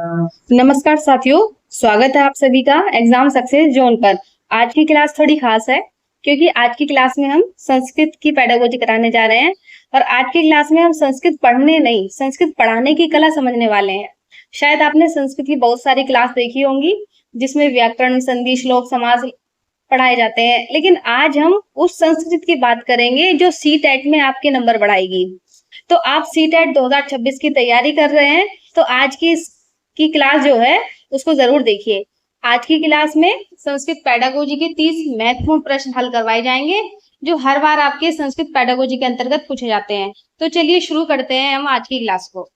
नमस्कार साथियों, स्वागत है आप सभी का एग्जाम सक्सेस जोन पर। आज की क्लास थोड़ी खास है क्योंकि आज की क्लास में हम संस्कृत की पेडागोजी कराने जा रहे हैं और आज की क्लास में हम संस्कृत पढ़ने नहीं, संस्कृत पढ़ाने की कला समझने वाले हैं। शायद आपने संस्कृत की बहुत सारी क्लास देखी होंगी जिसमें व्याकरण, संधि, श्लोक, समास पढ़ाए जाते हैं, लेकिन आज हम उस संस्कृत की बात करेंगे जो सीटेट में आपके नंबर बढ़ाएगी। तो आप सीटेट 2026 की तैयारी कर रहे हैं तो आज की क्लास जो है उसको जरूर देखिए। आज की क्लास में संस्कृत पेडागोजी के 30 महत्वपूर्ण प्रश्न हल करवाए जाएंगे जो हर बार आपके संस्कृत पेडागोजी के अंतर्गत पूछे जाते हैं। तो चलिए शुरू करते हैं हम आज की क्लास को।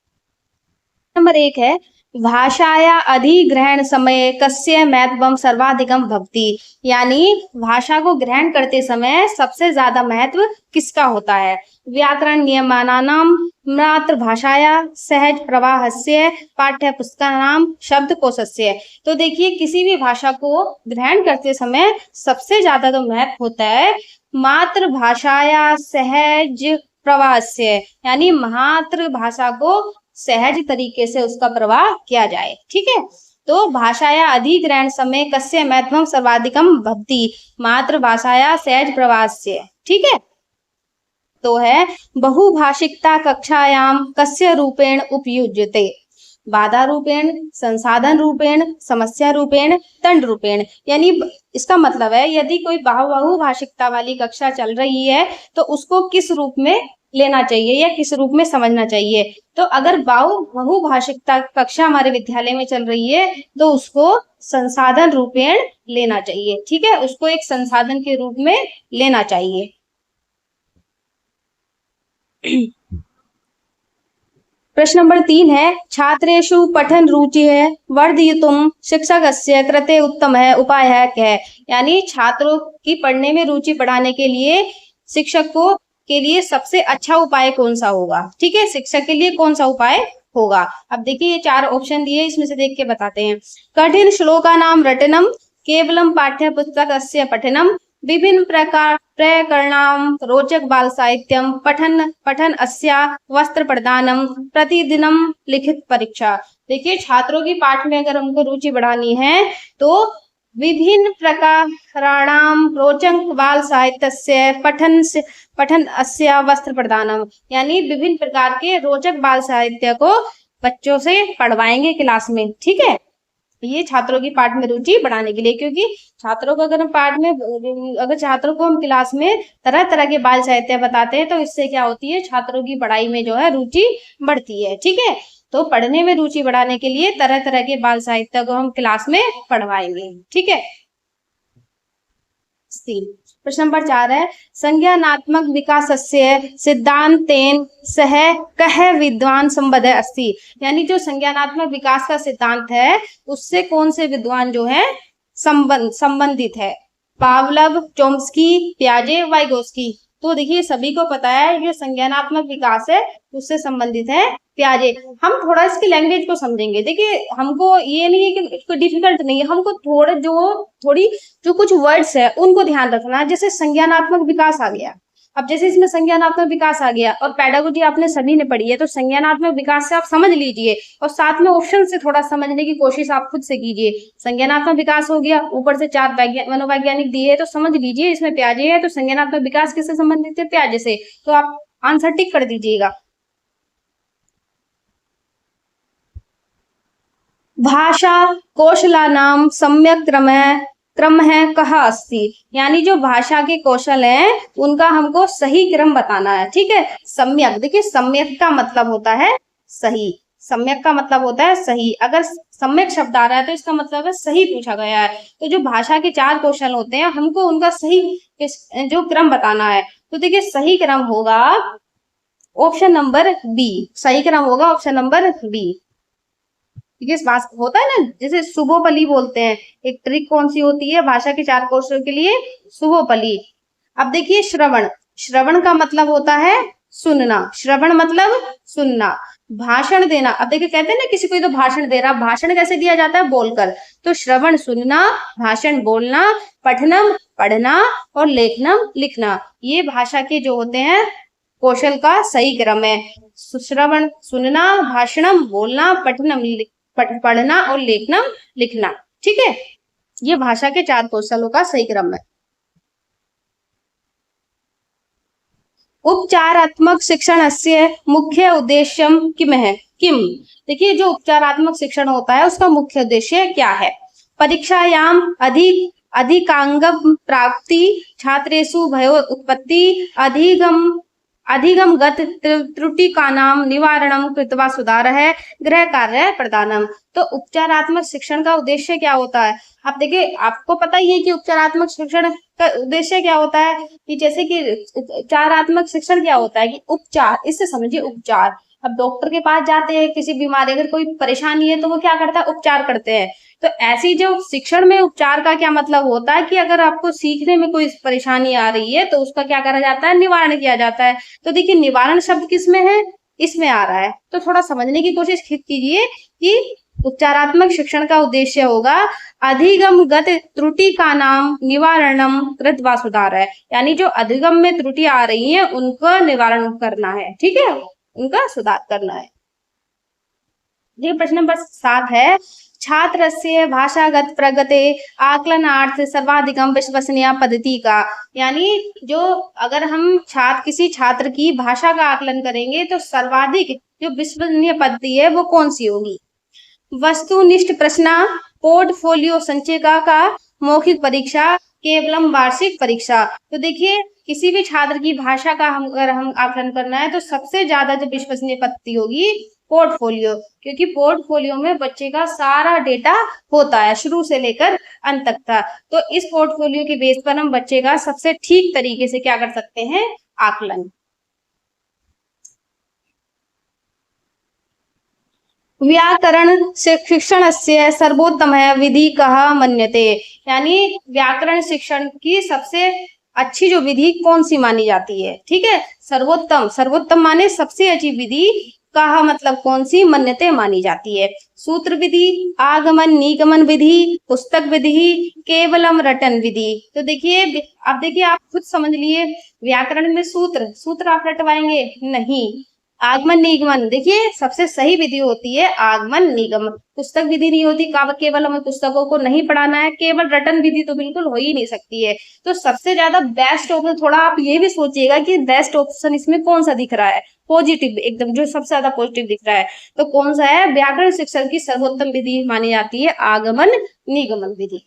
नंबर 1 है भाषाया अधिग्रहण समय कस्य महत्वम सर्वाधिकम भवति, यानी भाषा को ग्रहण करते समय सबसे ज्यादा महत्व किसका होता है। व्याकरण नियमानाम मातृभाषाया सहज प्रवाहस्य पाठ्य पुस्तकानाम शब्दकोशस्य। तो देखिए, किसी भी भाषा को ग्रहण करते समय सबसे ज्यादा तो महत्व होता है मातृभाषाया सहज प्रवाहस्य, यानी मातृभाषा को सहज तरीके से उसका प्रवाह किया जाए। ठीक है, तो भाषाया अधिग्रहण समय कस्य महत्वम सर्वाधिकम भवति, मातृभाषाया सहज प्रवाहस्य। ठीक है, तो है बहुभाषिकता कक्षायाम कस्य रूपेण उपयुज्यते, बाधा रूपेण, संसाधन रूपेण, समस्या रूपेण, दंड रूपेण। यानी इसका मतलब है यदि कोई बहुभाषिकता वाली कक्षा चल रही है तो उसको किस रूप में लेना चाहिए या किस रूप में समझना चाहिए। तो अगर बहुभाषिकता कक्षा हमारे विद्यालय में चल रही है तो उसको संसाधन रूपेण लेना चाहिए। ठीक है, उसको एक संसाधन के रूप में लेना चाहिए। प्रश्न नंबर 3 है छात्रेषु पठन रुचि है वर्धयितुम शिक्षकस्य कृते उत्तम है उपाय है क्या। यानी छात्रों की पढ़ने में रुचि बढ़ाने के लिए शिक्षक को के लिए सबसे अच्छा उपाय कौन सा होगा। ठीक है, शिक्षक के लिए कौन सा उपाय होगा। अब देखिए, ये 4 ऑप्शन दिए, इसमें से देख के बताते हैं। कठिन श्लोका नाम रटनम, केवलम पाठ्य पुस्तकस्य पठनम, विभिन्न प्रकार प्रकरणाम रोचक बाल साहित्यम, पठन अस्या वस्त्र प्रदानम, प्रतिदिनम लिखित परीक्षा। देखिए, छात्रों की पाठ में अगर हमको रुचि बढ़ानी है तो विभिन्न प्रकाराणाम रोचक बाल साहित्य पठन अस्या वस्त्र प्रदानम, यानी विभिन्न प्रकार के रोचक बाल साहित्य को बच्चों से पढ़वाएंगे क्लास में। ठीक है, ये छात्रों की पाठ में रुचि बढ़ाने के लिए, क्योंकि छात्रों को अगर छात्रों को हम क्लास में तरह तरह के बाल साहित्य बताते हैं तो इससे क्या होती है, छात्रों की पढ़ाई में जो है रुचि बढ़ती है। ठीक है, तो पढ़ने में रुचि बढ़ाने के लिए तरह तरह के बाल साहित्य को हम क्लास में पढ़वाएंगे। ठीक है। प्रश्न नंबर 4 है संज्ञानात्मक विकासस्य सिद्धांतेन सह कह विद्वान संबद्ध अस्ति, यानी जो संज्ञानात्मक विकास का सिद्धांत है उससे कौन से विद्वान जो है संबंधित है। पावलव, चोम्स्की, पियाजे, वाइगोस्की। तो देखिए, सभी को पता है जो संज्ञानात्मक विकास है उससे संबंधित है पियाजे। हम थोड़ा इसकी लैंग्वेज को समझेंगे। देखिए, हमको ये नहीं है कि इसको डिफिकल्ट नहीं है, हमको थोड़ी जो कुछ वर्ड्स है उनको ध्यान रखना। जैसे संज्ञानात्मक विकास आ गया, अब जैसे इसमें संज्ञानात्मक विकास आ गया और पेडागोजी आपने सभी ने पढ़ी है तो संज्ञानात्मक विकास से आप समझ लीजिए और साथ में ऑप्शन से थोड़ा समझने की कोशिश आप खुद से कीजिए। संज्ञानात्मक विकास हो गया, ऊपर से 4 मनोवैज्ञानिक दिए है तो समझ लीजिए इसमें पियाजे है, तो संज्ञानात्मक विकास किससे संबंधित है, पियाजे से। तो आप आंसर टिक कर दीजिएगा। भाषा कौशलानाम सम्यक क्रम है कहा अस्ति, यानी जो भाषा के कौशल हैं उनका हमको सही क्रम बताना है। ठीक है, सम्यक, देखिए सम्यक का मतलब होता है सही, सम्यक का मतलब होता है सही। अगर सम्यक शब्द आ रहा है तो इसका मतलब है सही पूछा गया है। तो जो भाषा के 4 कौशल होते हैं हमको उनका सही जो क्रम बताना है। तो देखिए, सही क्रम होगा ऑप्शन नंबर बी, सही क्रम होगा ऑप्शन नंबर बी। ठीक है, होता है ना, जैसे शुभोपली बोलते हैं, एक ट्रिक कौन सी होती है भाषा के 4 कौशल के लिए, शुभोपली। अब देखिए, श्रवण का मतलब होता है सुनना, श्रवण मतलब सुनना। भाषण देना, अब देखिए कहते हैं ना किसी को तो भाषण दे रहा, भाषण कैसे दिया जाता है, बोलकर। तो श्रवण सुनना, भाषण बोलना, पठनम पढ़ना और लेखनम लिखना, ये भाषा के जो होते हैं कौशल का सही क्रम है। श्रवण सुनना, भाषणम बोलना, पठनम पढ़ना और लेखना लिखना। ठीक है, ये भाषा के 4 कौशलों का सही क्रम है। उपचारात्मक शिक्षणस्य मुख्य उद्देश्यम किम है? किम, देखिए जो उपचारात्मक शिक्षण होता है उसका मुख्य उद्देश्य क्या है? परीक्षायाम अधिकांगम प्राप्ति, छात्रेषु भयो उत्पत्ति, अधिगमगत त्रुटिकानां निवारणम कृत्वा सुधारः, गृह कार्य प्रदानम। तो उपचारात्मक शिक्षण का उद्देश्य क्या होता है? आप देखिए, आपको पता ही है कि उपचारात्मक शिक्षण का उद्देश्य क्या होता है, कि जैसे कि उपचारात्मक शिक्षण क्या होता है कि उपचार, इससे समझिए उपचार। अब डॉक्टर के पास जाते हैं, किसी बीमारी अगर कोई परेशानी है तो वो क्या करता है? उपचार करते हैं। तो ऐसी जो शिक्षण में उपचार का क्या मतलब होता है कि अगर आपको सीखने में कोई परेशानी आ रही है तो उसका क्या करा जाता है? निवारण किया जाता है। तो देखिए निवारण शब्द किसमें है? इसमें आ रहा है। तो थोड़ा समझने की कोशिश कीजिए कि उपचारात्मक शिक्षण का उद्देश्य होगा अधिगमगत त्रुटि का नाम निवारणम कृत्वा सुधार है, यानी जो अधिगम में त्रुटि आ रही है उनका निवारण करना है। ठीक है, उनका सुधार करना है। ये प्रश्न नंबर 7 है, छात्रस्य भाषागत प्रगति आकलनार्थ सर्वाधिकम विश्वसनीय पद्धति का, यानी जो अगर हम किसी छात्र की भाषा का आकलन करेंगे तो सर्वाधिक जो विश्वसनीय पद्धति है वो कौन सी होगी? वस्तुनिष्ठ प्रश्न, पोर्टफोलियो संचयिका का मौखिक परीक्षा, केवलम वार्षिक परीक्षा। तो देखिए किसी भी छात्र की भाषा का अगर हम आकलन करना है तो सबसे ज्यादा जो विश्वसनीय पद्धति होगी पोर्टफोलियो, क्योंकि पोर्टफोलियो में बच्चे का सारा डेटा होता है शुरू से लेकर अंत तक था। तो इस पोर्टफोलियो के बेस पर हम बच्चे का सबसे ठीक तरीके से क्या कर सकते हैं? आकलन। व्याकरण शिक्षण से सर्वोत्तम है विधि कहा मन्यते, यानी व्याकरण शिक्षण की सबसे अच्छी जो विधि कौन सी मानी जाती है? ठीक है, सर्वोत्तम, सर्वोत्तम माने सबसे अच्छी विधि, कहा मतलब कौन सी, मन्यते मानी जाती है। सूत्र विधि, आगमन निगमन विधि, पुस्तक विधि, केवलम रटन विधि। तो देखिए अब देखिए आप खुद समझ लिए, व्याकरण में सूत्र आप रटवाएंगे नहीं। आगमन निगमन, देखिए सबसे सही विधि होती है आगमन निगमन, पुस्तक विधि नहीं होती। केवल हमें पुस्तकों को नहीं पढ़ाना है, केवल रटन विधि तो बिल्कुल हो ही नहीं सकती है। तो सबसे ज्यादा बेस्ट ऑप्शन, थोड़ा आप ये भी सोचिएगा कि बेस्ट ऑप्शन इसमें कौन सा दिख रहा है? पॉजिटिव, एकदम जो सबसे ज्यादा पॉजिटिव दिख रहा है तो कौन सा है? व्याकरण शिक्षण की सर्वोत्तम विधि मानी जाती है आगमन निगमन विधि।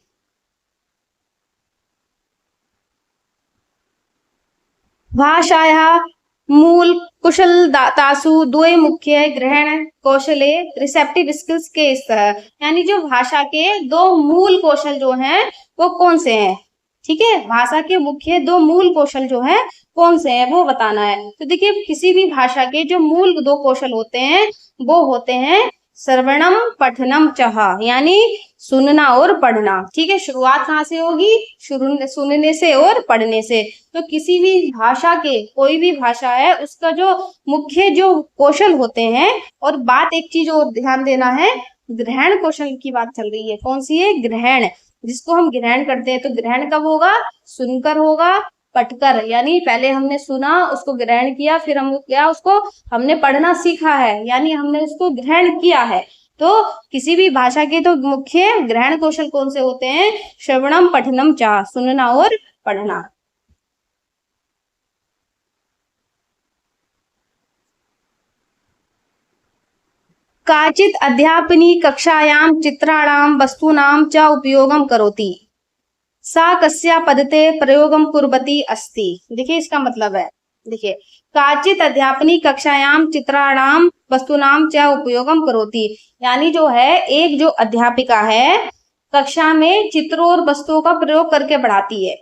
भाषायाः मूल कुशलतासु द्वे मुख्य ग्रहण कौशले रिसेप्टिव स्किल्स के स्तः, यानी जो भाषा के 2 मूल कौशल जो हैं वो कौन से हैं? ठीक है, भाषा के मुख्य 2 मूल कौशल जो हैं कौन से हैं वो बताना है। तो देखिए किसी भी भाषा के जो मूल 2 कौशल होते हैं वो होते हैं श्रवणम पठनम चह, यानी सुनना और पढ़ना। ठीक है, शुरुआत कहाँ से होगी? सुनने से और पढ़ने से। तो किसी भी भाषा के, कोई भी भाषा है उसका जो मुख्य जो कौशल होते हैं, और बात एक चीज और ध्यान देना है, ग्रहण कौशल की बात चल रही है। कौन सी है? ग्रहण, जिसको हम ग्रहण करते हैं। तो ग्रहण कब होगा? सुनकर होगा, पढ़कर, यानी पहले हमने सुना, उसको ग्रहण किया, फिर हम क्या उसको हमने पढ़ना सीखा है, यानी हमने उसको ग्रहण किया है। तो किसी भी भाषा के तो मुख्य ग्रहण कौशल कौन से होते हैं? श्रवणम पठनम च, सुनना और पढ़ना। काचित अध्यापिनी कक्षायां चित्राणां वस्तूनां च उपयोगम करोति, सा कस्या पद्धते प्रयोगम कुर्वती अस्ति। देखिए इसका मतलब है, देखिए काचित अध्यापनी कक्षायाम चित्राणाम वस्तुनाम च उपयोगम करोति, यानी जो है एक जो अध्यापिका है कक्षा में चित्रों और वस्तुओं का प्रयोग करके पढ़ाती है।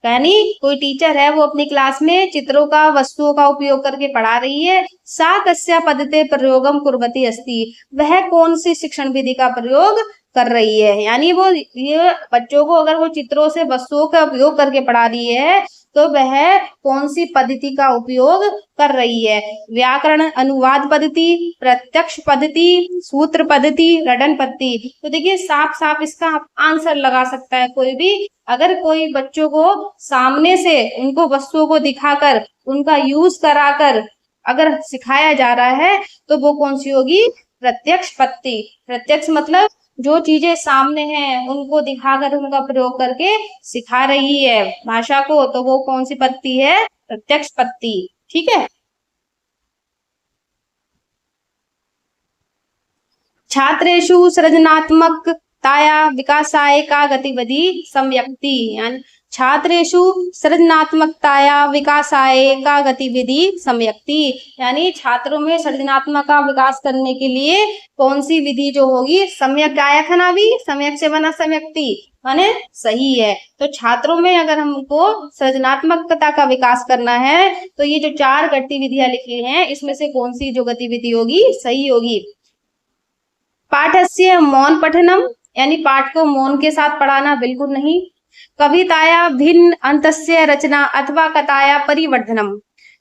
यानी कोई टीचर है वो अपनी क्लास में चित्रों का, वस्तुओं का उपयोग करके पढ़ा रही है। सा कस्या पद्धते प्रयोगम कुर्वती अस्ति, वह कौन सी शिक्षण विधि का प्रयोग कर रही है, यानी वो ये बच्चों को अगर वो चित्रों से वस्तुओं का उपयोग करके पढ़ा रही है तो वह कौन सी पद्धति का उपयोग कर रही है? व्याकरण अनुवाद पद्धति, प्रत्यक्ष पद्धति, सूत्र पद्धति, रटन पद्धति। तो देखिए साफ साफ इसका आंसर लगा सकता है कोई भी, अगर कोई बच्चों को सामने से उनको वस्तुओं को दिखाकर उनका यूज कराकर अगर सिखाया जा रहा है तो वो कौन सी होगी? प्रत्यक्षपत्ति। प्रत्यक्ष मतलब जो चीजें सामने हैं उनको दिखाकर उनका प्रयोग करके सिखा रही है भाषा को, तो वो कौन सी पत्ति है? प्रत्यक्षपत्ति। ठीक है। छात्रेषु सृजनात्मकताया विकासाय का गतिविधि सम्यक्ति, यानी छात्रेषु सृजनात्मकताया विकासाय का गतिविधि सम्यक्ति, यानी छात्रों में सृजनात्मक का विकास करने के लिए कौन सी विधि जो होगी? सम्यक आया था ना, अभी सम्यक से बना सम्यक्ति, माने सही है। तो छात्रों में अगर हमको सृजनात्मकता का विकास करना है तो ये जो 4 गतिविधियां लिखी हैं इसमें से कौन सी जो गतिविधि होगी सही होगी? पाठस्य मौन पठनम, यानी पाठ को मौन के साथ पढ़ाना, बिल्कुल नहीं। कविताया भिन्न अंतस्य रचना अथवा कथाया परिवर्धनम,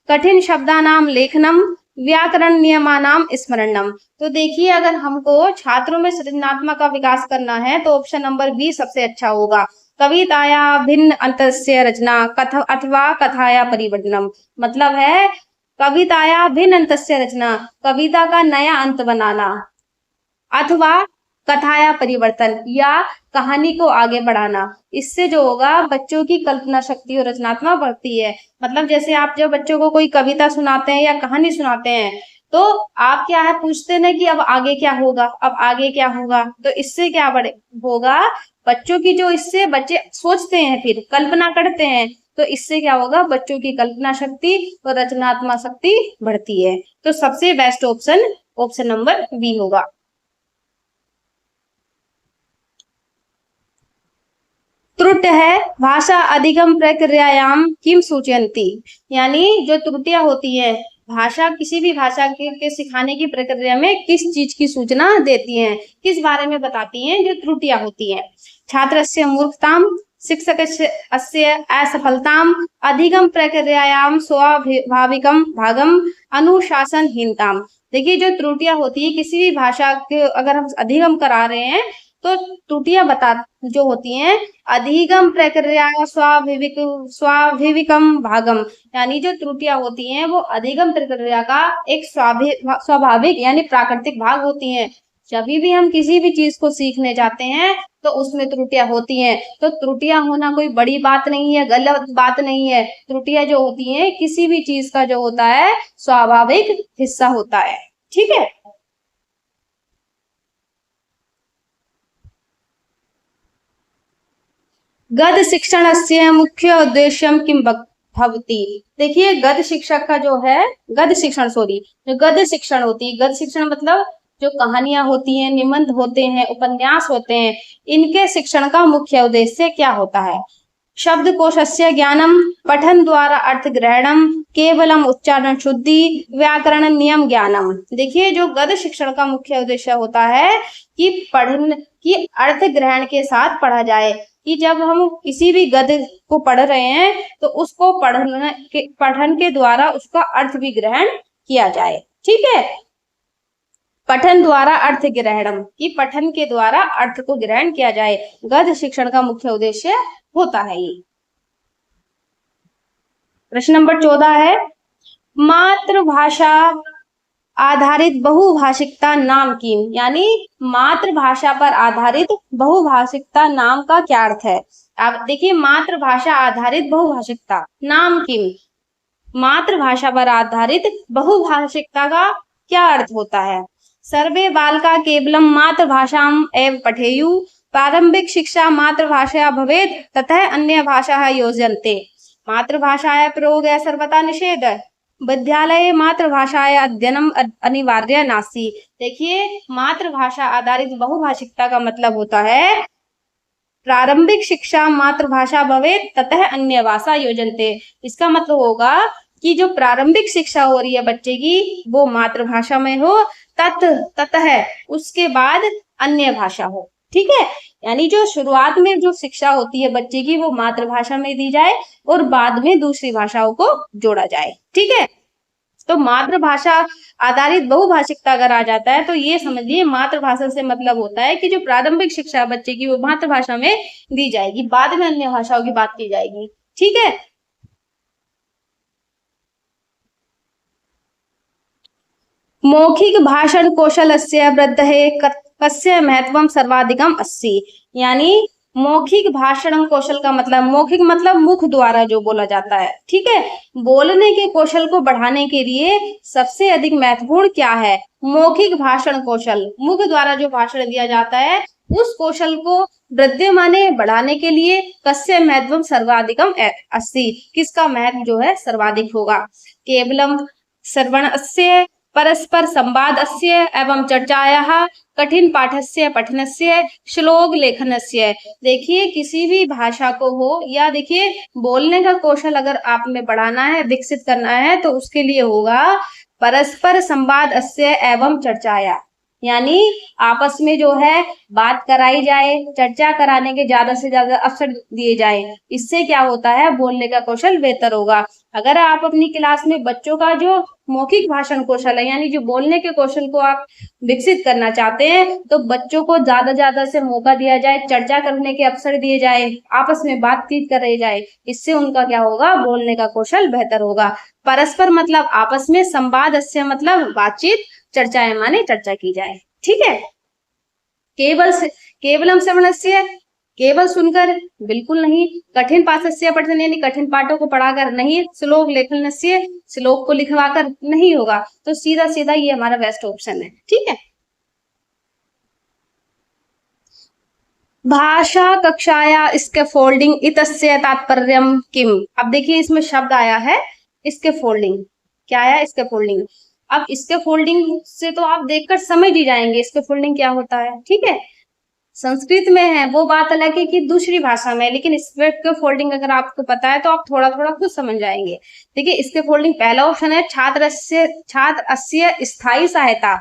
कठिन शब्दानाम लेखनम, व्याकरण नियमानाम स्मरणम। तो देखिए अगर हमको छात्रों में सृजनात्मक का विकास करना है तो ऑप्शन नंबर बी सबसे अच्छा होगा। कविताया भिन्न अंतस्य रचना अथवा कथाया परिवर्धनम, मतलब है कविताया भिन्न अंतस्य रचना, कविता का नया अंत बनाना, अथवा कथाया परिवर्तन, या कहानी को आगे बढ़ाना। इससे जो होगा बच्चों की कल्पना शक्ति और रचनात्मक बढ़ती है। मतलब जैसे आप जब बच्चों को कोई कविता सुनाते हैं या कहानी सुनाते हैं तो आप क्या है पूछते हैं कि अब आगे क्या होगा, अब आगे क्या होगा, तो इससे क्या बढ़े होगा बच्चों की, जो इससे बच्चे सोचते हैं फिर कल्पना करते हैं, तो इससे क्या होगा बच्चों की कल्पना शक्ति और रचनात्मक शक्ति बढ़ती है। तो सबसे best option option number B होगा। त्रुट है भाषा अधिगम प्रक्रियायाम किम सूचयन्ति, यानी जो त्रुटियां होती है भाषा, किसी भी भाषा के सिखाने की प्रक्रिया में किस चीज की सूचना देती हैं, किस बारे में बताती हैं जो त्रुटियां होती हैं? छात्रस्य मूर्खताम, शिक्षकस्य अस्य असफलताम, अधिगम प्रक्रियायाम स्वाभाविकम भागम, अनुशासनहीनताम। देखिए जो त्रुटियां होती है किसी भी भाषा के अगर हम अधिगम करा रहे हैं तो त्रुटियां बता जो होती हैं अधिगम प्रक्रिया स्वाभाविकम भागम, यानी जो त्रुटियां होती हैं वो अधिगम प्रक्रिया का एक स्वाभाविक यानी प्राकृतिक भाग होती हैं। जब भी हम किसी भी चीज को सीखने जाते हैं तो उसमें त्रुटियां होती हैं, तो त्रुटियां होना कोई बड़ी बात नहीं है, गलत बात नहीं है। त्रुटियां जो होती हैं किसी भी चीज का जो होता है स्वाभाविक हिस्सा होता है। ठीक है। गद्य शिक्षण से मुख्य उद्देश्य किम भवती, देखिए गद्य शिक्षक का जो है गद्य शिक्षण जो गद्य शिक्षण होती है, गद्य शिक्षण मतलब जो कहानियां होती हैं, निबंध होते हैं, उपन्यास होते हैं, इनके शिक्षण का मुख्य उद्देश्य क्या होता है? शब्दकोशस्य ज्ञानम, पठन द्वारा अर्थ ग्रहणम, केवलम उच्चारण शुद्धि, व्याकरण नियम ज्ञानम। देखिए जो गद्य शिक्षण का मुख्य उद्देश्य होता है कि पढ़न की अर्थ ग्रहण के साथ पढ़ा जाए, कि जब हम किसी भी गद्य को पढ़ रहे हैं तो उसको पठन के द्वारा उसका अर्थ भी ग्रहण किया जाए। ठीक है। पठन द्वारा अर्थ ग्रहणम, कि पठन के द्वारा अर्थ को ग्रहण किया जाए, गद्य शिक्षण का मुख्य उद्देश्य होता है ये। प्रश्न नंबर 14 है मातृभाषा आधारित बहुभाषिकता नाम की, यानी मातृभाषा पर आधारित बहुभाषिकता नाम का क्या अर्थ है? आप देखिए मातृभाषा आधारित बहुभाषिकता नाम की, मातृभाषा पर आधारित बहुभाषिकता का क्या अर्थ होता है? सर्वे बालका केवलम मातृभाषाम एव पठेयु, प्रारंभिक शिक्षा मातृभाषा भवेत् ततः अन्य भाषा योजन्ते, मातृभाषाया प्रयोग सर्वथा निषेध, विद्यालय मातृभाषाया अध्ययनम अनिवार्य नास्ति। देखिए मातृभाषा आधारित बहुभाषिकता का मतलब होता है प्रारंभिक शिक्षा मातृभाषा भवेत् ततः अन्य भाषा योजन्ते। इसका मतलब होगा कि जो प्रारंभिक शिक्षा हो रही है बच्चे की वो मातृभाषा में हो, ततः उसके बाद अन्य भाषा हो। ठीक है। यानी जो शुरुआत में जो शिक्षा होती है बच्चे की वो मातृभाषा में दी जाए और बाद में दूसरी भाषाओं को जोड़ा जाए। ठीक है। तो मातृभाषा आधारित बहुभाषिकता अगर आ जाता है तो ये समझिए मातृभाषा से मतलब होता है कि जो प्रारंभिक शिक्षा बच्चे की वो मातृभाषा में दी जाएगी, बाद में अन्य भाषाओं की बात की जाएगी। ठीक है। मौखिक भाषण कौशलस्य वृद्धये कस्य महत्वम सर्वाधिकम अस्ति। यानी मौखिक भाषण कौशल का मतलब, मौखिक मतलब मुख द्वारा जो बोला जाता है, ठीक है। बोलने के कौशल को बढ़ाने के लिए सबसे अधिक महत्वपूर्ण क्या है? मौखिक भाषण कौशल, मुख द्वारा जो भाषण दिया जाता है उस कौशल को वृद्धि माने बढ़ाने के लिए कस्य महत्वम सर्वाधिकम अस्ति, किसका महत्व जो है सर्वाधिक होगा? केवलम श्रवणस्य परस्पर संवादस्य एवं चर्चायाः कठिन पाठस्य पठनस्य श्लोक लेखनस्य। देखिए किसी भी भाषा को हो या देखिए बोलने का कौशल अगर आप में बढ़ाना है, विकसित करना है तो उसके लिए होगा परस्पर संवादस्य एवं चर्चाया, यानी आपस में जो है बात कराई जाए, चर्चा कराने के ज्यादा से ज्यादा अवसर दिए जाए। इससे क्या होता है? बोलने का कौशल बेहतर होगा। अगर आप अपनी क्लास में बच्चों का जो मौखिक भाषण कौशल है, यानी जो बोलने के कौशल को आप विकसित करना चाहते हैं, तो बच्चों को ज्यादा से मौका दिया जाए, चर्चा करने के अवसर दिए जाए, आपस में बातचीत करे जाए। इससे उनका क्या होगा? बोलने का कौशल बेहतर होगा। परस्पर मतलब आपस में, संवाद अस्य मतलब बातचीत, चर्चाएं माने चर्चा की जाए, ठीक है। केवलम श्रवणस्य, केवल सुनकर बिल्कुल नहीं। कठिन पाठस्य पठन यानी कठिन पाठों को पढ़ाकर नहीं। श्लोक लेखनस्य, श्लोक को लिखवाकर नहीं होगा। तो सीधा सीधा ये हमारा बेस्ट ऑप्शन है, ठीक है। भाषा कक्षाया स्कैफोल्डिंग इतस्य तात्पर्यम किम। अब देखिए इसमें शब्द आया है स्कैफोल्डिंग, क्या आया? स्कैफोल्डिंग। अब स्कैफोल्डिंग से तो आप देखकर समझ ही जाएंगे स्कैफोल्डिंग क्या होता है, ठीक है। संस्कृत में है वो बात अलग है कि दूसरी भाषा में, लेकिन स्कैफोल्डिंग अगर आपको पता है तो आप थोड़ा थोड़ा खुद समझ जाएंगे। देखिए स्कैफोल्डिंग पहला ऑप्शन है छात्र अस्य स्थायी सहायता,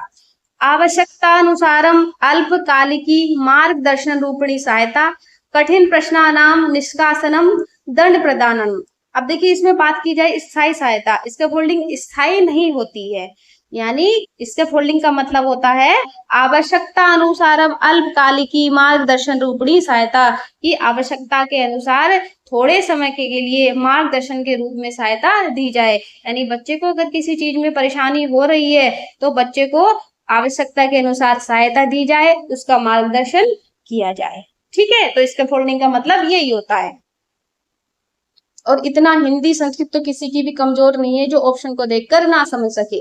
आवश्यकतानुसारम अल्पकालिकी मार्गदर्शन रूपिणी सहायता, कठिन प्रश्नानाम निष्कासनम, दंड प्रदानम। अब देखिए इसमें बात की जाए स्थायी सहायता, स्कैफोल्डिंग स्थायी नहीं होती है, यानी स्कैफोल्डिंग का मतलब होता है आवश्यकता अनुसारम अल्पकालिकी मार्गदर्शन रूपिणी सहायता, की आवश्यकता के अनुसार थोड़े समय के लिए मार्गदर्शन के रूप में सहायता दी जाए। यानी बच्चे को अगर किसी चीज में परेशानी हो रही है तो बच्चे को आवश्यकता के अनुसार सहायता दी जाए, उसका मार्गदर्शन किया जाए, ठीक है। तो स्कैफोल्डिंग का मतलब यही होता है। और इतना हिंदी संस्कृत तो किसी की भी कमजोर नहीं है जो ऑप्शन को देखकर ना समझ सके।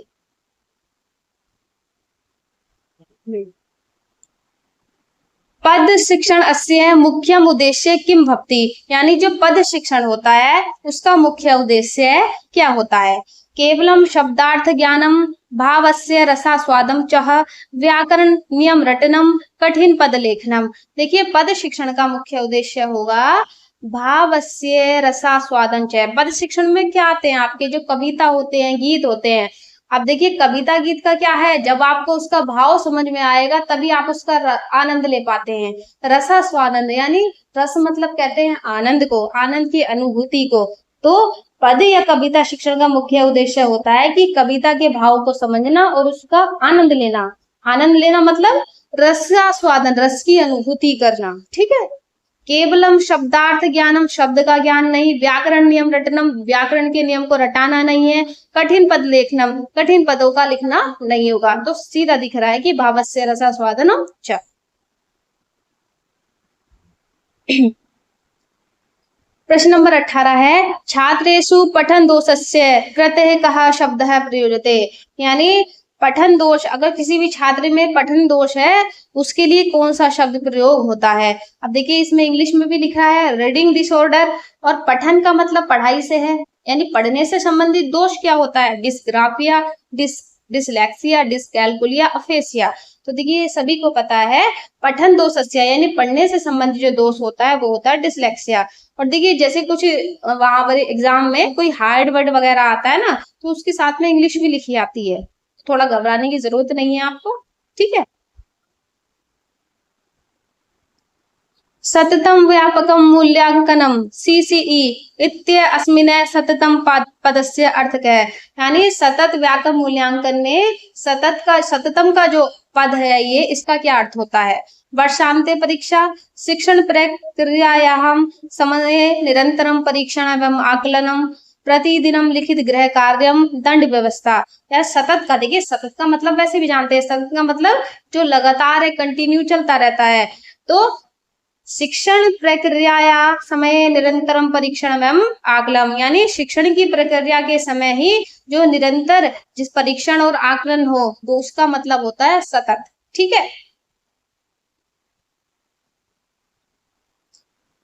पद शिक्षण अस्य मुख्य उद्देश्य किम भवति। यानी जो पद शिक्षण होता है उसका मुख्य उद्देश्य क्या होता है? केवलम शब्दार्थ ज्ञानम, भावस्य रसास्वादम चह, व्याकरण नियम रटनम, कठिन पद लेखनम। देखिए पद शिक्षण का मुख्य उद्देश्य होगा भावस्य रसास्वादम च। पद शिक्षण में क्या आते हैं? आपके जो कविता होते हैं, गीत होते हैं। अब देखिए कविता गीत का क्या है, जब आपको उसका भाव समझ में आएगा तभी आप उसका आनंद ले पाते हैं। रसास्वादन यानी रस मतलब कहते हैं आनंद को, आनंद की अनुभूति को। तो पद या कविता शिक्षण का मुख्य उद्देश्य होता है कि कविता के भाव को समझना और उसका आनंद लेना। आनंद लेना मतलब रसास्वादन, रस की अनुभूति करना, ठीक है। केवलम शब्दार्थ ज्ञानम, शब्द का ज्ञान नहीं। व्याकरण नियम रटनम, व्याकरण के नियम को रटाना नहीं है। कठिन पद लेखनम, कठिन पदों का लिखना नहीं होगा। तो सीधा दिख रहा है कि भावस्य रसास्वादनम च। प्रश्न नंबर 18 है छात्रेषु पठन दोषस्य कृते कः शब्दः प्रयुज्यते। यानी पठन दोष, अगर किसी भी छात्र में पठन दोष है उसके लिए कौन सा शब्द प्रयोग होता है? अब देखिए इसमें इंग्लिश में भी लिखा है रीडिंग डिसऑर्डर, और पठन का मतलब पढ़ाई से है, यानी पढ़ने से संबंधित दोष क्या होता है? Dysgraphia, dyslexia, dyscalculia, aphasia. तो देखिए सभी को पता है पठन दोषस्य यानी पढ़ने से संबंधित जो दोष होता है वो होता है डिसलेक्सिया। और देखिए जैसे कुछ वहां पर एग्जाम में कोई हार्ड वर्ड वगैरह आता है ना, तो उसके साथ में इंग्लिश भी लिखी आती है, थोड़ा घबराने की जरूरत नहीं है आपको, ठीक है। सततम व्यापकम मूल्यांकनम सीसीई इत्य अस्मिन सततम पदस्य अर्थ क्या है? यानी सतत व्यापक मूल्यांकन में सततम का जो पद है ये, इसका क्या अर्थ होता है? वर्षांते परीक्षा, शिक्षण प्रक्रियायां समय निरंतरम परीक्षण एवं आकलनम, प्रतिदिनम लिखित गृह कार्यम दंड व्यवस्था। या सतत का, देखिए सतत का मतलब वैसे भी जानते हैं, सतत का मतलब जो लगातार है, कंटिन्यू चलता रहता है। तो शिक्षण प्रक्रिया समय निरंतरम परीक्षण एवं आकलन, यानी शिक्षण की प्रक्रिया के समय ही जो निरंतर जिस परीक्षण और आकलन हो, तो उसका मतलब होता है सतत। ठीक है।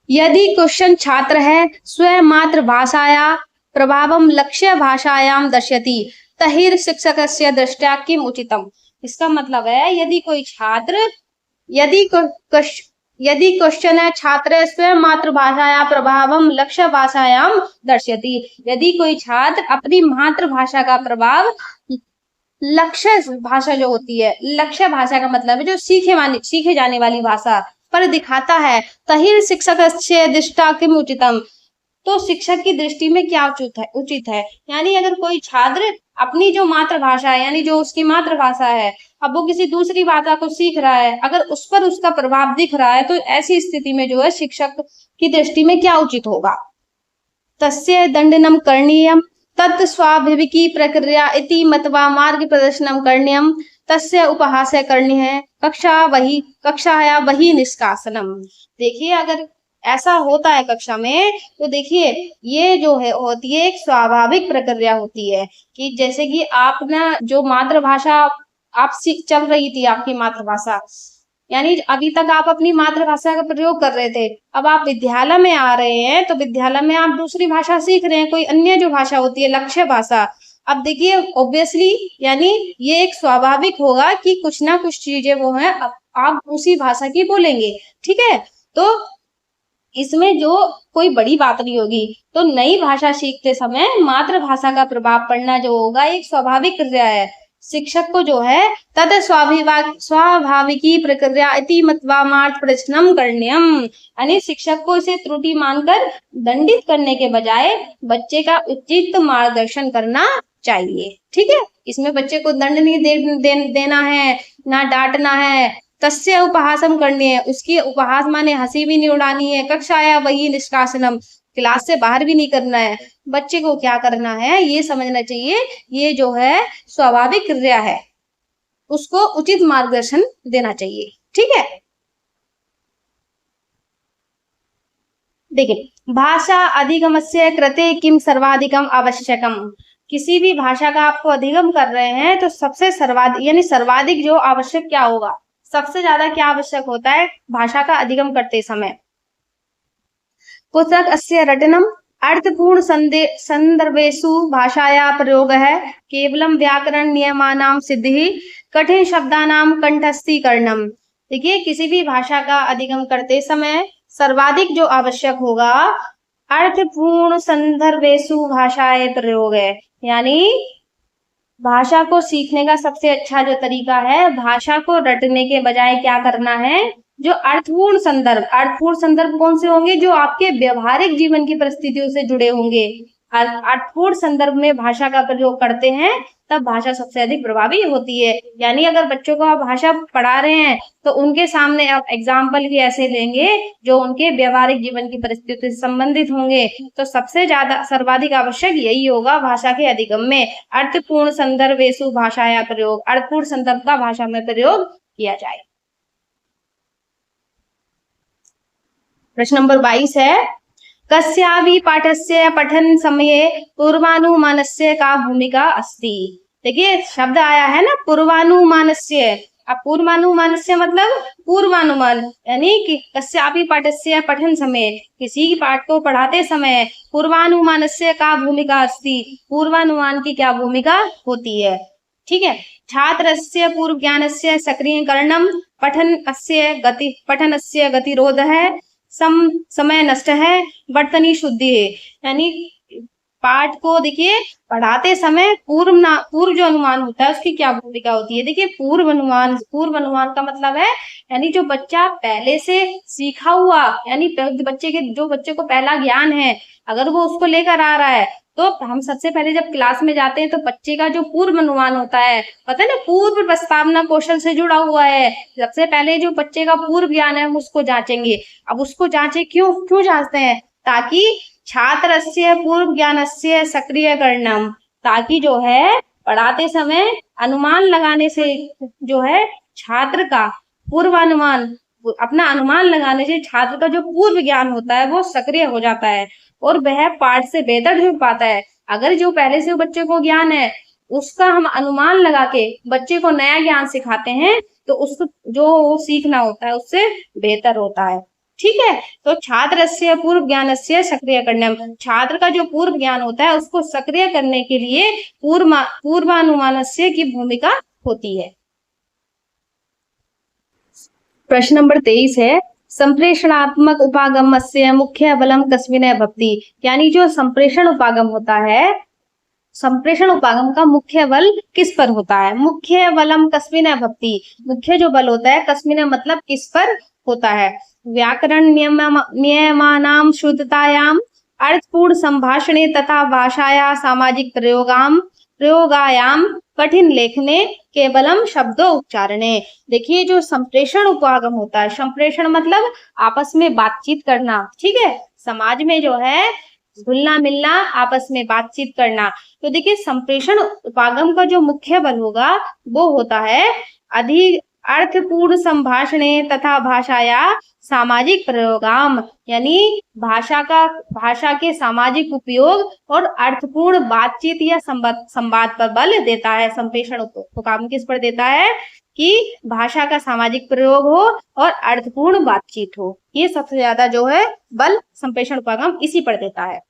यदि क्वेश्चन छात्र है स्वयं मातृभाषाया प्रभावम लक्ष्य भाषायाम दर्शयति तहिर शिक्षकस्य दृष्टया किम उचितम। इसका मतलब है यदि कोई छात्र, यदि यदि क्वेश्चन है छात्र स्वयं मातृभाषाया प्रभावम लक्ष्य भाषायाम दर्शयति, यदि कोई छात्र अपनी मातृभाषा का प्रभाव लक्ष्य भाषा जो होती है, लक्ष्य भाषा का मतलब है जो सीखे जाने वाली भाषा पर दिखाता है, तहिर शिक्षक दृष्टा किम उचितम, तो शिक्षक की दृष्टि में क्या उचित है। यानी अगर कोई छात्र अपनी जो मातृभाषा है, यानी जो उसकी मातृभाषा है, अब वो किसी दूसरी भाषा को सीख रहा है, अगर उस पर उसका प्रभाव दिख रहा है, तो ऐसी स्थिति में जो है शिक्षक की दृष्टि में क्या उचित होगा। तस्य दंडनम करणीयम तत् स्वाभाविकी प्रक्रिया इति मत्वा मार्ग प्रदर्शनम करणीयम तस्य उपहास्य करनी है कक्षाया वही निष्कासनम। देखिए अगर ऐसा होता है कक्षा में, तो देखिए ये जो है होती है एक स्वाभाविक प्रक्रिया होती है कि जैसे कि आप ना जो मातृभाषा आप सीख चल रही थी, आपकी मातृभाषा, यानी अभी तक आप अपनी मातृभाषा का प्रयोग कर रहे थे, अब आप विद्यालय में आ रहे हैं, तो विद्यालय में आप दूसरी भाषा सीख रहे हैं, कोई अन्य जो भाषा होती है लक्ष्य भाषा। अब देखिए ऑब्वियसली यानी ये एक स्वाभाविक होगा कि कुछ ना कुछ चीजें वो है आप उसी भाषा की बोलेंगे। ठीक है। तो इसमें जो कोई बड़ी बात नहीं होगी। तो नई भाषा सीखते समय मातृभाषा का प्रभाव पड़ना जो होगा एक स्वाभाविक क्रिया है। शिक्षक को जो है तद स्वाभाविकी प्रक्रिया इति मत्वा मार्ग प्रदर्शनम करणीयम, यानी शिक्षक को इसे त्रुटि मानकर दंडित करने के बजाय बच्चे का उचित मार्गदर्शन करना चाहिए। ठीक है। इसमें बच्चे को दंड नहीं देना है, ना डांटना है। तस्य उपहासम करनी है, उसकी उपहास माने हंसी भी नहीं उड़ानी है। कक्षाया वही निष्कासनम, क्लास से बाहर भी नहीं करना है। बच्चे को क्या करना है ये समझना चाहिए, ये जो है स्वाभाविक क्रिया है, उसको उचित मार्गदर्शन देना चाहिए। ठीक है। देखिए भाषा अधिगमस्य कृते किम सर्वाधिकम आवश्यकम, किसी भी भाषा का आपको अधिगम कर रहे हैं तो सबसे सर्वाधिक यानी सर्वाधिक जो आवश्यक क्या होगा, सबसे ज्यादा क्या आवश्यक होता है भाषा का अधिगम करते समय। पुस्तक अस्य रटनम अर्थपूर्ण संदर्भेषु भाषाया प्रयोग है केवलम व्याकरण नियमानाम सिद्धि कठिन शब्दानाम कंठस्थीकरणम। देखिए किसी भी भाषा का अधिगम करते समय सर्वाधिक जो आवश्यक होगा अर्थपूर्ण संदर्भेषु भाषाए प्रयोग है, यानी भाषा को सीखने का सबसे अच्छा जो तरीका है भाषा को रटने के बजाय क्या करना है, जो अर्थपूर्ण संदर्भ कौन से होंगे, जो आपके व्यवहारिक जीवन की परिस्थितियों से जुड़े होंगे। अर्थपूर्ण संदर्भ में भाषा का प्रयोग करते हैं तब भाषा सबसे अधिक प्रभावी होती है। यानी अगर बच्चों को आप भाषा पढ़ा रहे हैं तो उनके सामने आप एग्जाम्पल भी ऐसे लेंगे जो उनके व्यवहारिक जीवन की परिस्थितियों से संबंधित होंगे। तो सबसे ज्यादा सर्वाधिक आवश्यक यही होगा भाषा के अधिगम में, अर्थपूर्ण संदर्भेषु भाषाया प्रयोग, अर्थपूर्ण संदर्भ का भाषा में प्रयोग किया जाए। प्रश्न नंबर 22 है कस्यापि पाठस्य पठन समये पूर्वानुमानस्य का भूमिका अस्ति। देखिए शब्द आया है ना पूर्वानुमानस्य। अब पूर्वानुमानस्य मतलब पूर्वानुमान, यानी कि कस्यापि पाठस्य पठन समय, किसी पाठ को पढ़ाते समय पूर्वानुमानस्य का भूमिका अस्ति, पूर्वानुमान की क्या भूमिका होती है। ठीक है। छात्रस्य पूर्व ज्ञानस्य सक्रियकरणम पठनस्य गतिरोध है समय नष्ट है वर्तनी शुद्धि है, यानी पाठ को देखिए पढ़ाते समय पूर्व जो अनुमान होता है उसकी क्या भूमिका होती है। देखिए पूर्व अनुमान का मतलब है यानी जो बच्चा पहले से सीखा हुआ, यानी बच्चे को पहला ज्ञान है अगर वो उसको लेकर आ रहा है, तो हम सबसे पहले जब क्लास में जाते हैं तो बच्चे का जो पूर्व अनुमान होता है, पता है ना, पूर्व प्रस्तावना कौशल से जुड़ा हुआ है। सबसे पहले जो बच्चे का पूर्व ज्ञान है हम उसको जांचेंगे। अब उसको जांचे क्यों जांचते हैं, ताकि छात्रस्य पूर्व ज्ञानस्य सक्रियकरणम, ताकि जो है पढ़ाते समय अनुमान लगाने से जो है छात्र का पूर्वानुमान, अपना अनुमान लगाने से छात्र का जो पूर्व ज्ञान होता है वो सक्रिय हो जाता है और वह पाठ से बेहतर जुड़ पाता है। अगर जो पहले से बच्चे को ज्ञान है उसका हम अनुमान लगा के बच्चे को नया ज्ञान सिखाते हैं तो उसको जो सीखना होता है उससे बेहतर होता है। ठीक है, तो छात्रस्य पूर्व ज्ञानस्य सक्रियकरणम, छात्र का जो पूर्व ज्ञान होता है उसको सक्रिय करने के लिए पूर्वानुमानस्य की भूमिका होती है। प्रश्न नंबर 23 है, संप्रेषणात्मक उपागमस्य मुख्य बलम कस्मिन् भवति, यानी जो संप्रेषण उपागम होता है, संप्रेषण उपागम का मुख्य बल किस पर होता है? मुख्य बलम कस्मिन् भवति, मुख्य जो बल होता है कस्मिन् मतलब किस पर होता है? व्याकरण नियमानां शुद्धतायां, अर्थपूर्ण संभाषणे तथा भाषाया सामाजिक प्रयोगायाम, कठिन लेखने, केवलम शब्दों उच्चारणे। देखिए जो संप्रेषण उपागम होता है, संप्रेषण मतलब आपस में बातचीत करना, ठीक है, समाज में जो है घुलना मिलना, आपस में बातचीत करना। तो देखिए संप्रेषण उपागम का जो मुख्य बल होगा वो होता है अधिक अर्थपूर्ण संभाषणे तथा भाषाया सामाजिक प्रयोगाम, यानी भाषा के सामाजिक उपयोग और अर्थपूर्ण बातचीत या संवाद पर बल देता है। संप्रेषण उपागम किस पर देता है? कि भाषा का सामाजिक प्रयोग हो और अर्थपूर्ण बातचीत हो, ये सबसे ज्यादा जो है बल संप्रेषण उपागम इसी पर देता है।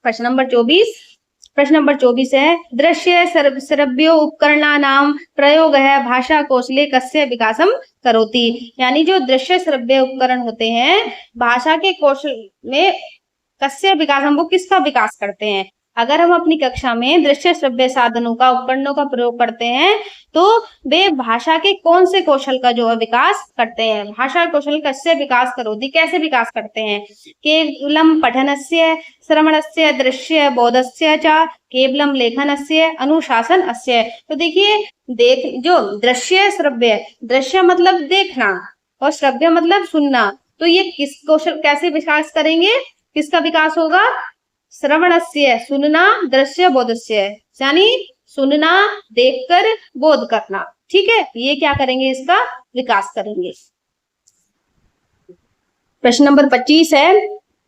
प्रश्न नंबर 24 है, दृश्य श्रव्यो उपकरणानां प्रयोगः भाषा कौशले कस्य विकासम करोति, यानी जो दृश्य श्रव्य उपकरण होते हैं भाषा के कौशल में कस्य विकासम, वो किसका विकास करते हैं? अगर हम अपनी कक्षा में दृश्य श्रव्य साधनों का उपकरणों का प्रयोग करते हैं तो वे भाषा के कौन से कौशल का जो है विकास करते हैं? भाषा कौशल कस्य विकास करोति, कैसे विकास करते हैं? केवलम पठनस्य, श्रवणस्य, दृश्य बोधस्य च, केवलम लेखनस्य, अनुशासनस्य। तो देखिए जो दृश्य श्रव्य, दृश्य मतलब देखना और श्रव्य मतलब सुनना, तो ये किस कौशल कैसे विकास करेंगे? किसका विकास होगा? श्रवणस्य सुनना, दृश्य बोधस्य यानी सुनना, देखकर बोध करना, ठीक है, ये क्या करेंगे? इसका विकास करेंगे। प्रश्न नंबर 25 है,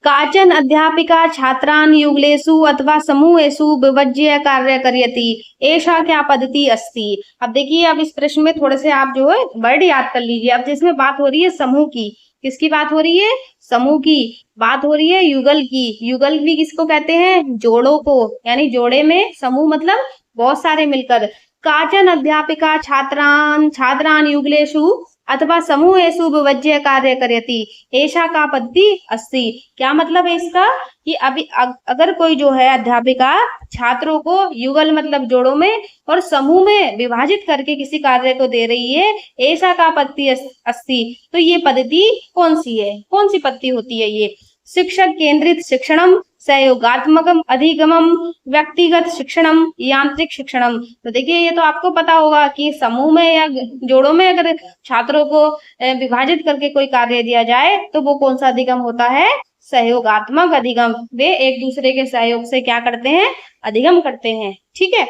काचन अध्यापिका छात्रान् युगलेषु अथवा समूहेषु विभज्य कार्य करियति, एषा क्या पद्धति अस्ति। अब देखिए, अब इस प्रश्न में थोड़े से आप जो है वर्ड याद कर लीजिए। अब जिसमें बात हो रही है समूह की, किसकी बात हो रही है? समूह की बात हो रही है। युगल की, युगल भी किसको कहते हैं? जोड़ों को, यानी जोड़े में समूह मतलब बहुत सारे मिलकर। काचन अध्यापिका छात्रान् युगलेषु अथवा समूहेषु विभज्य कार्य करियति, एषा का पद्धति अस्ति। क्या मतलब है इसका? कि अभी अगर कोई जो है अध्यापिका छात्रों को युगल मतलब जोड़ों में और समूह में विभाजित करके किसी कार्य को दे रही है, ऐसा का पद्धति अस्ति, तो ये पद्धति कौन सी है? कौन सी पद्धति होती है ये? शिक्षक केंद्रित शिक्षणम, सहयोगात्मकम अधिगमम, व्यक्तिगत शिक्षणम, यांत्रिक शिक्षणम। तो देखिए ये तो आपको पता होगा कि समूह में या जोड़ों में अगर छात्रों को विभाजित करके कोई कार्य दिया जाए तो वो कौन सा अधिगम होता है? सहयोगात्मक अधिगम। वे एक दूसरे के सहयोग से क्या करते हैं? अधिगम करते हैं। ठीक है,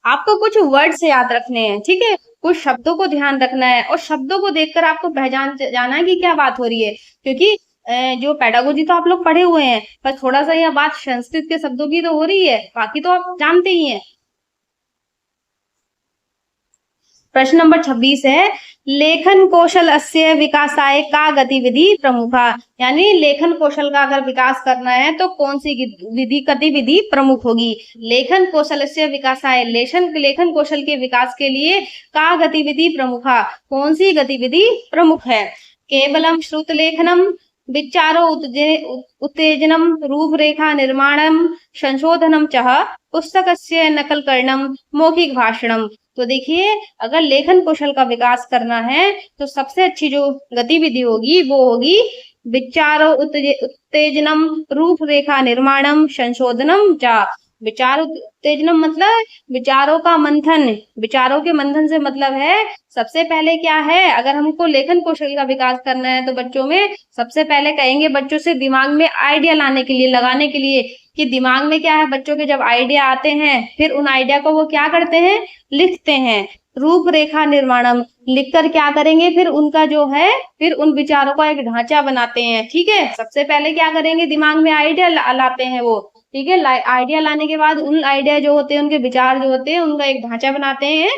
आपको कुछ वर्ड से याद रखने हैं, ठीक है, कुछ शब्दों को ध्यान रखना है और शब्दों को देखकर आपको पहचान जाना है कि क्या बात हो रही है, क्योंकि जो पेडागोजी तो आप लोग पढ़े हुए हैं, पर थोड़ा सा यह बात संस्कृत के शब्दों की तो हो रही है, बाकी तो आप जानते ही हैं। प्रश्न नंबर 26 है, लेखन कौशल अस्य विकासाय का गतिविधि प्रमुखा, यानी लेखन कौशल का अगर विकास करना है तो कौन सी गतिविधि प्रमुख होगी? लेखन कौशल से विकासाय, लेखन कौशल के विकास के लिए का गतिविधि प्रमुखा, कौन सी गतिविधि प्रमुख है? केवलम श्रुत लेखनम, विचारो उत्तेजनम, रूपरेखा निर्माणम, संशोधनम चह, पुस्तकस्य नकल करणम, मौखिक भाषणम। तो देखिए, अगर लेखन कौशल का विकास करना है तो सबसे अच्छी जो गतिविधि होगी वो होगी विचारो उत्तेजनम, रूपरेखा निर्माणम, संशोधनम च। विचार उत्तेजनम मतलब विचारों का मंथन। विचारों के मंथन से मतलब है सबसे पहले क्या है, अगर हमको लेखन कौशल का विकास करना है तो बच्चों में सबसे पहले कहेंगे बच्चों से दिमाग में आइडिया लाने के लिए, लगाने के लिए, कि दिमाग में क्या है, बच्चों के जब आइडिया आते हैं फिर उन आइडिया को वो क्या करते हैं, लिखते हैं। रूपरेखा निर्माणम, लिखकर क्या करेंगे, फिर उनका जो है, फिर उन विचारों का एक ढांचा बनाते हैं। ठीक है, सबसे पहले क्या करेंगे, दिमाग में आइडिया लाते हैं वो। ठीक है, आइडिया लाने के बाद उन आइडिया जो होते हैं, उनके विचार जो होते हैं, उनका एक ढांचा बनाते हैं।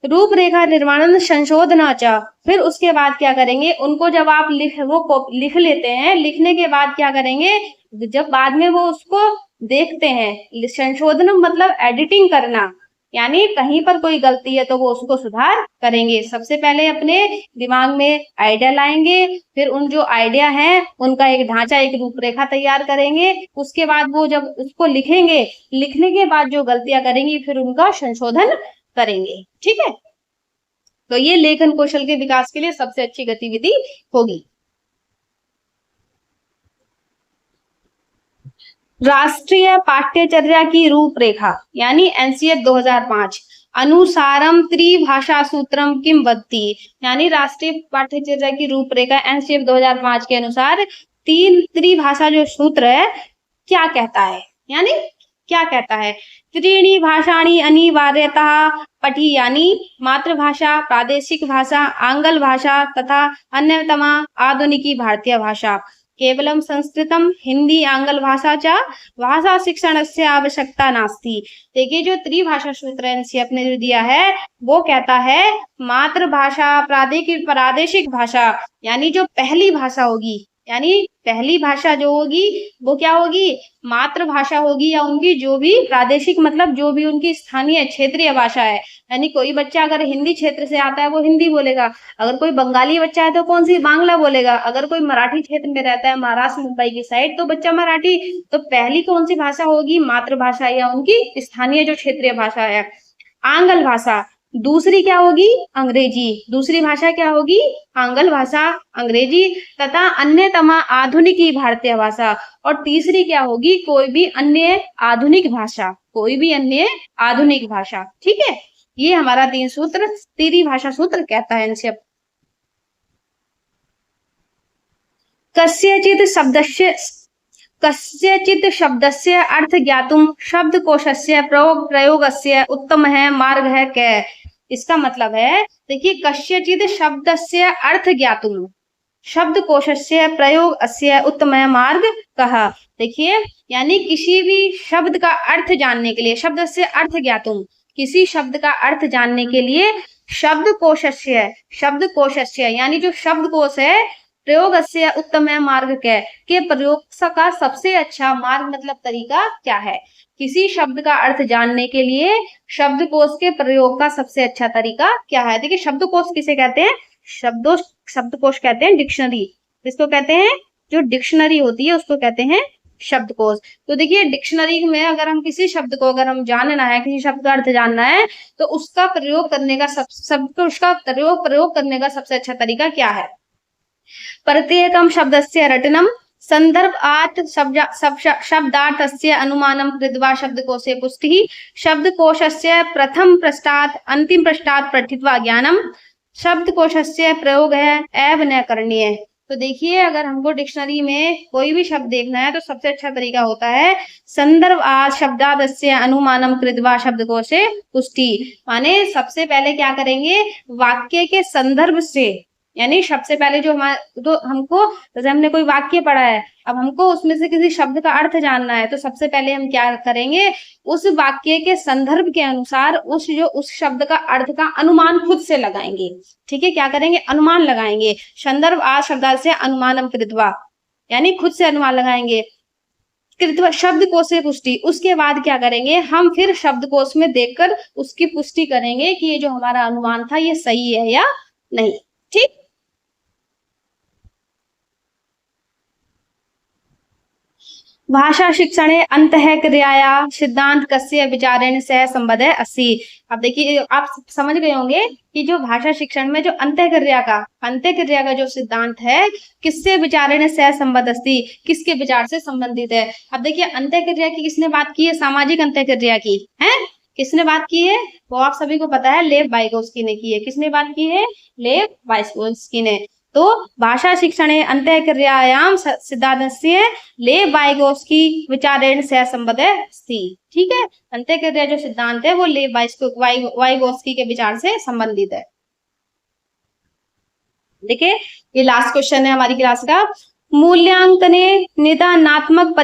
रूपरेखा निर्माण संशोधनाचा, फिर उसके बाद क्या करेंगे, उनको जब आप लिख लेते हैं, लिखने के बाद क्या करेंगे, जब बाद में वो उसको देखते हैं, संशोधन मतलब एडिटिंग करना, यानी कहीं पर कोई गलती है तो वो उसको सुधार करेंगे। सबसे पहले अपने दिमाग में आइडिया लाएंगे, फिर उन जो आइडिया है उनका एक ढांचा, एक रूपरेखा तैयार करेंगे। उसके बाद वो जब उसको लिखेंगे, लिखने के बाद जो गलतियां करेंगी फिर उनका संशोधन करेंगे। ठीक है, तो ये लेखन कौशल के विकास के लिए सबसे अच्छी गतिविधि होगी। राष्ट्रीय पाठ्यचर्या की रूपरेखा यानी एनसीएफ 2005 अनुसारम त्रिभाषा सूत्रम किम वदति, यानी राष्ट्रीय पाठ्यचर्या की रूपरेखा एनसीएफ 2005 के अनुसार तीन त्रिभाषा जो सूत्र है क्या कहता है, यानी क्या कहता है। त्रीणी भाषाणी अनिवार्यतः पठी, यानी मातृभाषा, प्रादेशिक भाषा, आंग्ल भाषा तथा अन्यतमा आधुनिकी भारतीय भाषा। केवलम संस्कृतम हिंदी आंग्ल भाषा च भाषा शिक्षण से आवश्यकता नास्ती। देखिए जो त्रिभाषा सूत्र एनसीएफ ने जो दिया है वो कहता है मातृभाषा, प्रादेशिक भाषा, यानी जो पहली भाषा होगी, यानी पहली भाषा जो होगी वो क्या होगी, मातृभाषा होगी, या उनकी जो भी प्रादेशिक मतलब जो भी उनकी स्थानीय क्षेत्रीय भाषा है। यानी कोई बच्चा अगर हिंदी क्षेत्र से आता है वो हिंदी बोलेगा, अगर कोई बंगाली बच्चा है तो कौन सी बांग्ला बोलेगा, अगर कोई मराठी क्षेत्र में रहता है महाराष्ट्र मुंबई की साइड तो बच्चा मराठी। तो पहली कौन सी भाषा होगी, मातृभाषा या उनकी स्थानीय जो क्षेत्रीय भाषा है। आंग्ल भाषा, दूसरी क्या होगी, अंग्रेजी, दूसरी भाषा क्या होगी, आंग्ल भाषा, अंग्रेजी तथा अन्यतमा आधुनिकी भारतीय भाषा, और तीसरी क्या होगी, कोई भी अन्य आधुनिक भाषा, कोई भी अन्य आधुनिक भाषा। ठीक है, ये हमारा तीन सूत्र त्रिभाषा सूत्र कहता है इनसे। कस्यचित् शब्दस्य अर्थ ज्ञातुम शब्दकोशस्य प्रयोगस्य उत्तमः मार्गः कै। इसका मतलब है, देखिए कस्यचित् शब्दस्य अर्थ ज्ञातुम शब्दकोशस्य प्रयोगस्य उत्तमः मार्ग कहा। देखिए यानी किसी भी शब्द का अर्थ जानने के लिए, शब्द से अर्थ ज्ञातुम, किसी शब्द का अर्थ जानने के लिए शब्दकोशस्य यानी जो शब्दकोश है, प्रयोगस्य उत्तमः मार्ग के प्रयोग का सबसे अच्छा मार्ग मतलब तरीका क्या है। किसी शब्द का अर्थ जानने के लिए शब्दकोश के प्रयोग का सबसे अच्छा तरीका क्या है। देखिए शब्दकोश किसे कहते हैं, शब्दकोश कहते हैं डिक्शनरी, इसको कहते हैं जो डिक्शनरी होती है उसको कहते हैं शब्दकोश। तो देखिए डिक्शनरी में अगर हम किसी शब्द को अगर हम जानना है, किसी शब्द का अर्थ जानना है तो उसका प्रयोग करने का उसका प्रयोग करने का सबसे अच्छा तरीका क्या है। प्रत्येकम शब्दस्य रटनम संदर्भात् शब्दार्थस्य अनुमानं कृत्वा शब्दकोशे पुष्टिः शब्दकोशस्य प्रथम पृष्ठात् अंतिम पृष्ठात् पठित्वा ज्ञानम शब्दकोशस्य प्रयोगः एव न करणीय। तो देखिए अगर हमको डिक्शनरी में कोई भी शब्द देखना है तो सबसे अच्छा तरीका होता है संदर्भात् शब्दार्थस्य अनुमानं कृत्वा शब्दकोशे पुष्टि, माने सबसे पहले क्या करेंगे, वाक्य के संदर्भ से, यानी सबसे पहले जो हमको जैसे हमने कोई वाक्य पढ़ा है, अब हमको उसमें से किसी शब्द का अर्थ जानना है तो सबसे पहले हम क्या करेंगे, उस वाक्य के संदर्भ के अनुसार उस शब्द का अर्थ का अनुमान खुद से लगाएंगे। ठीक है, क्या करेंगे, अनुमान लगाएंगे। संदर्भ आ शब्द से अनुमानम कृत्वा, यानी खुद से अनुमान लगाएंगे। कृत्वा शब्दकोश से पुष्टि, उसके बाद क्या करेंगे, हम फिर शब्दकोश में देखकर उसकी पुष्टि करेंगे कि ये जो हमारा अनुमान था ये सही है या नहीं। ठीक, भाषा शिक्षणे अंतःक्रियाया सिद्धांत कस्य विचारेण सह संबद्ध अस्ति। अब देखिए आप समझ गए होंगे कि जो भाषा शिक्षण में जो अंतःक्रिया का जो सिद्धांत है किससे विचारेण सह संबद्ध अस्ति, किसके विचार से संबंधित है। अब देखिए अंतःक्रिया की किसने बात की है, सामाजिक अंतःक्रिया की है, किसने बात की है वो आप सभी को पता है, लेव वाइगोत्स्की ने की है। किसने बात की है, लेव वाइगोत्स्की ने। तो भाषा शिक्षणे अंतःक्रियायां सिद्धान्तस्य लेव वाइगोत्स्की विचारेण सह संबद्ध अस्ति। ठीक है, अंतःक्रिया जो सिद्धांत है वो लेव वाइगोत्स्की के विचार से संबंधित है। देखिए ये लास्ट क्वेश्चन है हमारी क्लास का। मूल्यांकने निदानात्मक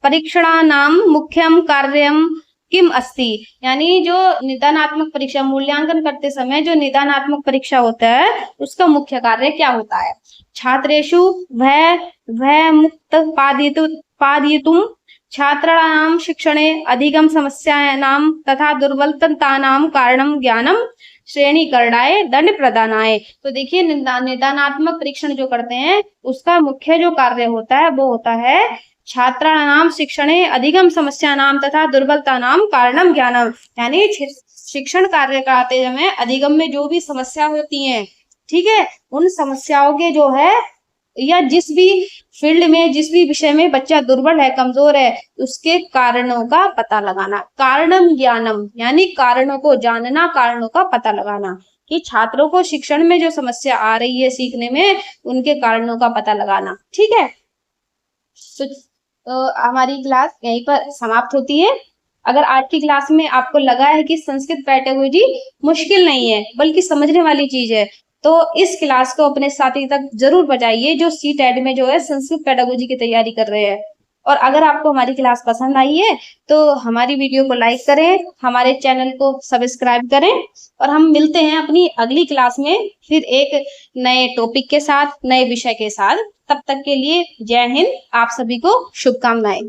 परीक्षणानां मुख्यम कार्यम किम अस्ति। यानी जो निदानात्मक परीक्षा, मूल्यांकन करते समय जो निदानात्मक परीक्षा होता है उसका मुख्य कार्य क्या होता है। छात्रेषु भय मुक्त पादयितुं छात्राणां शिक्षणे अधिगम समस्यानां तथा दुर्बलतानां कारणं ज्ञानम श्रेणीकरणाय दंड प्रदानाय। तो देखिए निदानात्मक परीक्षण जो करते हैं उसका मुख्य जो कार्य होता है वो होता है छात्राणाम शिक्षणे अधिगम समस्यानाम तथा दुर्बलतानाम कारणम ज्ञानम। यानी शिक्षण कार्य कराते समय अधिगम में जो भी समस्या होती हैं, ठीक है, उन समस्याओं के जो है या जिस भी फील्ड में जिस भी विषय में बच्चा दुर्बल है, कमजोर है, उसके कारणों का पता लगाना। कारणम ज्ञानम यानी कारणों को जानना, कारणों का पता लगाना कि छात्रों को शिक्षण में जो समस्या आ रही है सीखने में उनके कारणों का पता लगाना। ठीक है, तो हमारी क्लास यहीं पर समाप्त होती है। अगर आज की क्लास में आपको लगा है कि संस्कृत पेडागोजी मुश्किल नहीं है बल्कि समझने वाली चीज है, तो इस क्लास को अपने साथी तक जरूर पहुंचाइए जो CTET में जो है संस्कृत पेडागोजी की तैयारी कर रहे हैं। और अगर आपको हमारी क्लास पसंद आई है तो हमारी वीडियो को लाइक करें, हमारे चैनल को सब्सक्राइब करें और हम मिलते हैं अपनी अगली क्लास में फिर एक नए टॉपिक के साथ, नए विषय के साथ। तब तक के लिए जय हिंद, आप सभी को शुभकामनाएं।